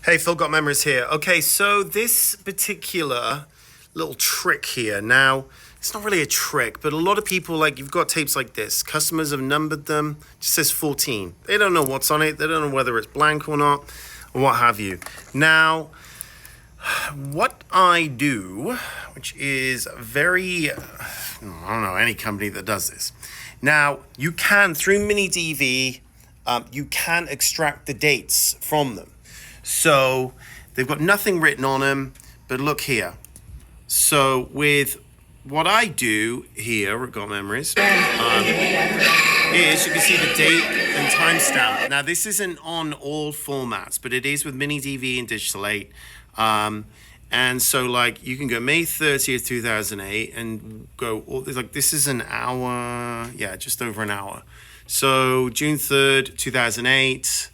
Hey, Phil Got Memories here. Okay, so this particular little trick here, now, it's not really a trick, but a lot of people, like, you've got tapes like this. Customers have numbered them. It just says 14. They don't know what's on it. They don't know whether it's blank or not, or what have you. Now, what I do, which is very, I don't know any company that does this. Now, you can, through Mini DV, you can extract the dates from them. So they've got nothing written on them, but look here. So with what I do here at Got Memories, is you can see the date and timestamp. Now this isn't on all formats, but it is with Mini DV and Digital 8. And so like you can go May 30th, 2008 and go, like this is an hour, yeah, just over an hour. So June 3rd, 2008.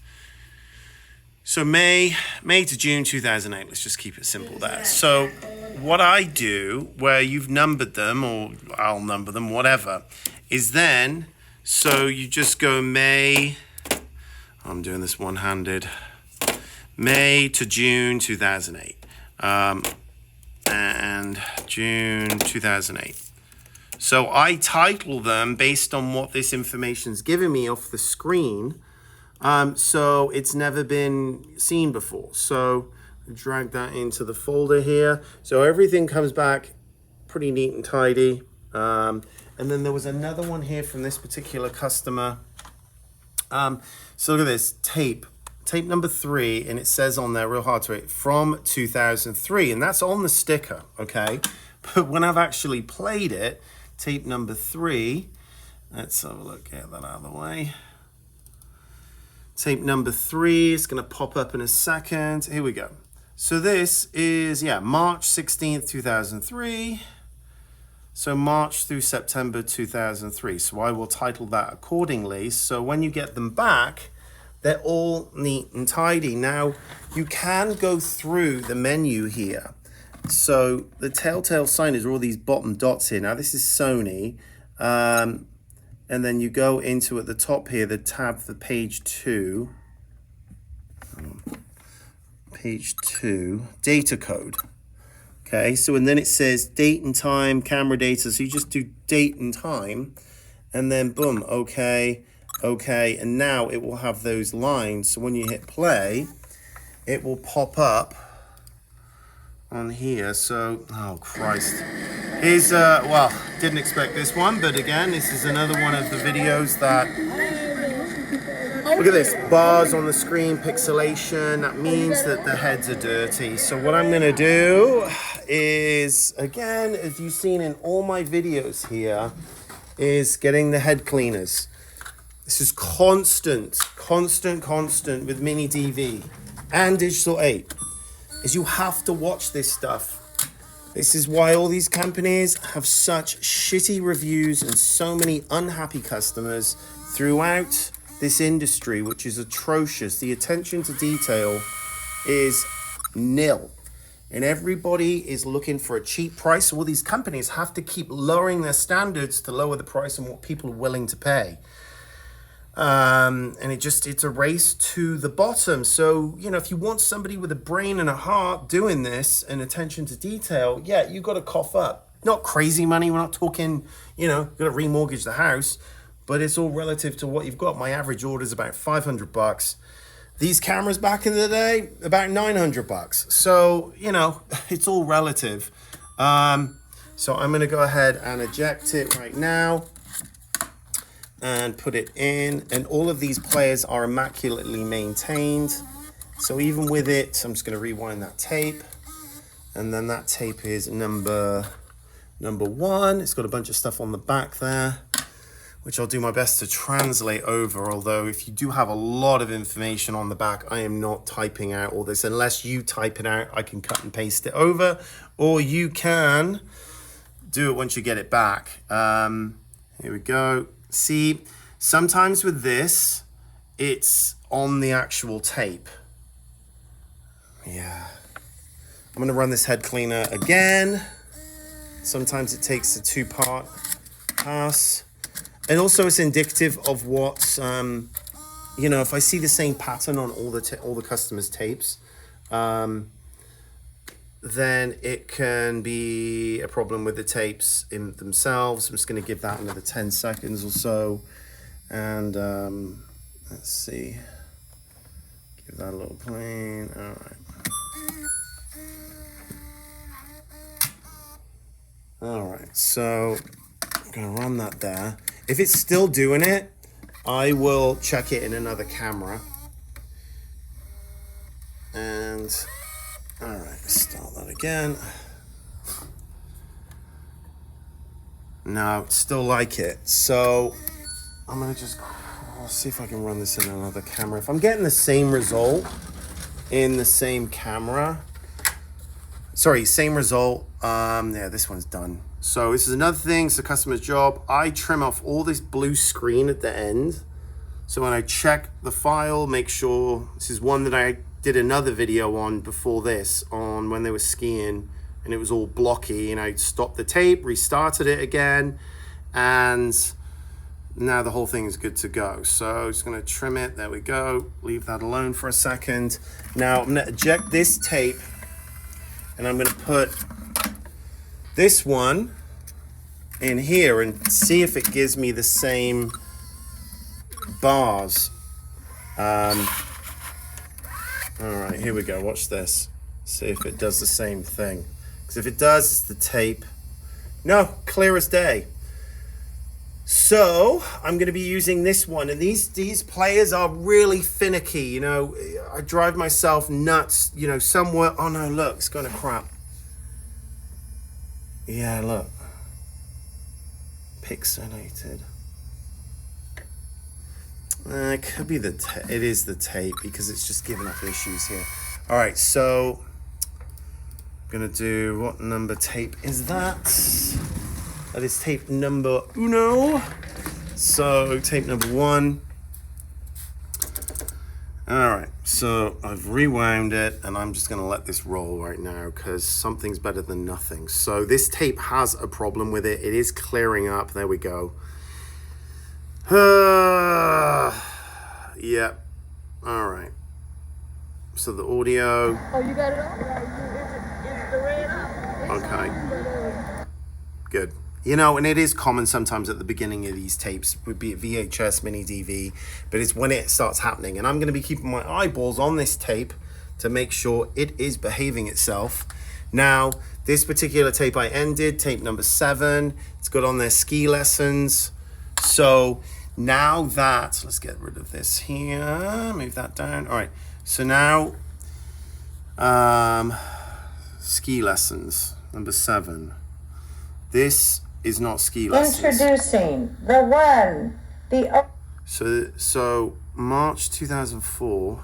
So May to June 2008, let's just keep it simple there. So what I do, where you've numbered them, or I'll number them, whatever, is then, so you just go May, I'm doing this one-handed, May to June 2008, and June 2008. So I title them based on what this information's giving me off the screen. So it's never been seen before. So drag that into the folder here. So everything comes back pretty neat and tidy. And then there was another one here from this particular customer. So look at this tape number 3, and it says on there real hard to read, from 2003, and that's on the sticker, okay? But when I've actually played it, tape number 3, let's have a look, get that out of the way. Tape number 3 is going to pop up in a second. Here we go. So this is, March 16th, 2003. So March through September 2003. So I will title that accordingly. So when you get them back, they're all neat and tidy. Now, you can go through the menu here. So the telltale sign is all these bottom dots here. Now, this is Sony. And then you go into at the top here, the tab for page 2. Page 2, data code. Okay, so and then it says date and time, camera data. So you just do date and time, and then boom, okay. And now it will have those lines. So when you hit play, it will pop up on here. So, oh Christ. Here's, well, didn't expect this one, but again, this is another one of the videos that, look at this, bars on the screen, pixelation, that means that the heads are dirty. So what I'm gonna do is, again, as you've seen in all my videos here, is getting the head cleaners. This is constant with Mini DV and Digital 8, is you have to watch this stuff. This is why all these companies have such shitty reviews and so many unhappy customers throughout this industry, which is atrocious. The attention to detail is nil. And everybody is looking for a cheap price. All these companies have to keep lowering their standards to lower the price and what people are willing to pay. And it's a race to the bottom. So, if you want somebody with a brain and a heart doing this and attention to detail, you got to cough up. Not crazy money. We're not talking, you got to remortgage the house, but it's all relative to what you've got. My average order is about $500. These cameras back in the day, about $900. So, it's all relative. So I'm going to go ahead and eject it right now and put it in, and all of these players are immaculately maintained. So even with it, I'm just going to rewind that tape, and then that tape is number 1. It's got a bunch of stuff on the back there, which I'll do my best to translate over, although if you do have a lot of information on the back, I am not typing out all this. Unless you type it out, I can cut and paste it over, or you can do it once you get it back. Here we go. See, sometimes with this, it's on the actual tape. Yeah. I'm going to run this head cleaner again. Sometimes it takes a 2-part pass. And also it's indicative of what, if I see the same pattern on all the customers' tapes, then it can be a problem with the tapes in themselves. I'm just going to give that another 10 seconds or so. And let's see. Give that a little clean. All right. All right, so I'm going to run that there. If it's still doing it, I will check it in another camera. And all right, start that again. No, still like it. So I'm gonna just see if I can run this in another camera. If I'm getting the same result in the same camera, same result. Yeah, this one's done. So this is another thing. It's the customer's job. I trim off all this blue screen at the end. So when I check the file, make sure this is one that I did another video on before this, on when they were skiing and it was all blocky, and I stopped the tape, restarted it again, and now the whole thing is good to go. So just gonna trim it, there we go, leave that alone for a second. Now I'm gonna eject this tape and I'm gonna put this one in here and see if it gives me the same bars. All right, here we go, watch this. See if it does the same thing. Because if it does, it's the tape. No, clear as day. So I'm gonna be using this one, and these players are really finicky, you know. I drive myself nuts, you know, somewhere, oh no, look, it's gonna crap. Yeah, look. Pixelated. It could be it is the tape, because it's just giving up issues here. All right, so I'm gonna do, what number tape is that? That is tape number uno. So tape number 1. All right, so I've rewound it, and I'm just gonna let this roll right now because something's better than nothing. So this tape has a problem with it. It is clearing up, there we go. Yeah, all right. So the audio. Oh, you got it on? It's the red up. Okay. Good. You know, and it is common sometimes at the beginning of these tapes, would be a VHS, mini DV, but it's when it starts happening. And I'm going to be keeping my eyeballs on this tape to make sure it is behaving itself. Now, this particular tape I ended, tape number 7, it's got on there ski lessons. So now that, let's get rid of this here, move that down. All right, so now, ski lessons, number 7. This is not ski lessons. Introducing the one, the... So March 2004,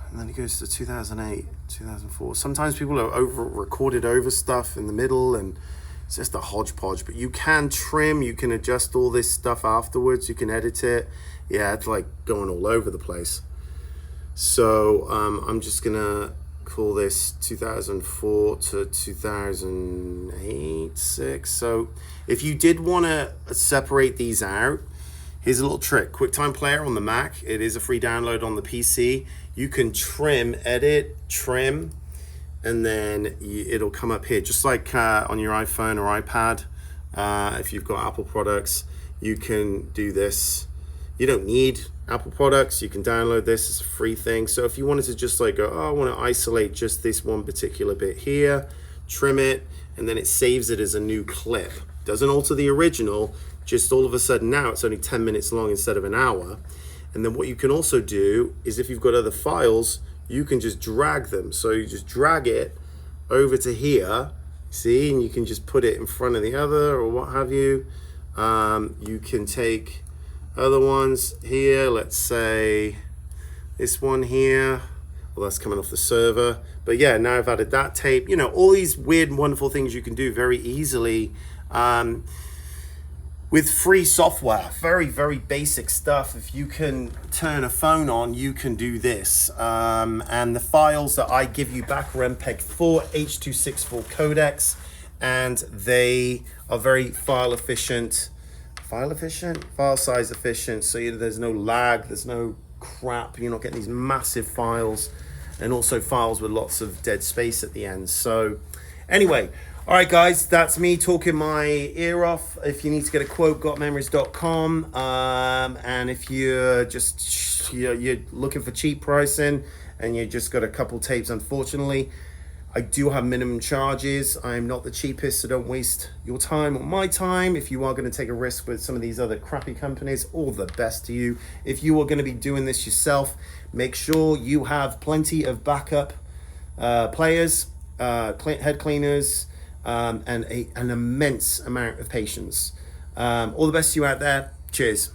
and then it goes to 2008, 2004. Sometimes people are recorded over stuff in the middle, and it's just a hodgepodge, but you can trim, you can adjust all this stuff afterwards, you can edit it. Yeah, it's like going all over the place. So I'm just gonna call this 2004 to 2008, 6. So if you did wanna separate these out, here's a little trick. QuickTime Player on the Mac, it is a free download on the PC. You can trim, edit, trim, and then it'll come up here, just like on your iPhone or iPad. If you've got Apple products, you can do this. You don't need Apple products, you can download this, it's a free thing. So if you wanted to just like go, oh, I want to isolate just this one particular bit here, trim it, and then it saves it as a new clip. Doesn't alter the original, just all of a sudden now it's only 10 minutes long instead of an hour. And then what you can also do is if you've got other files, you can just drag them. So you just drag it over to here, see, and you can just put it in front of the other or what have you. You can take other ones here, let's say this one here. Well, that's coming off the server. But yeah, now I've added that tape. You know, all these weird and wonderful things you can do very easily with free software. Very, very basic stuff. If you can turn a phone on, you can do this. And the files that I give you back are MPEG-4 H.264 codecs, and they are very file size efficient. So there's no lag, there's no crap. You're not getting these massive files. and also files with lots of dead space at the end. So anyway, all right, guys, that's me talking my ear off. If you need to get a quote, gotmemories.com. And if you're just you're looking for cheap pricing and you just got a couple tapes, unfortunately, I do have minimum charges. I'm not the cheapest, so don't waste your time or my time. If you are going to take a risk with some of these other crappy companies, all the best to you. If you are going to be doing this yourself, make sure you have plenty of backup players, head cleaners, and an immense amount of patience. All the best to you out there. Cheers.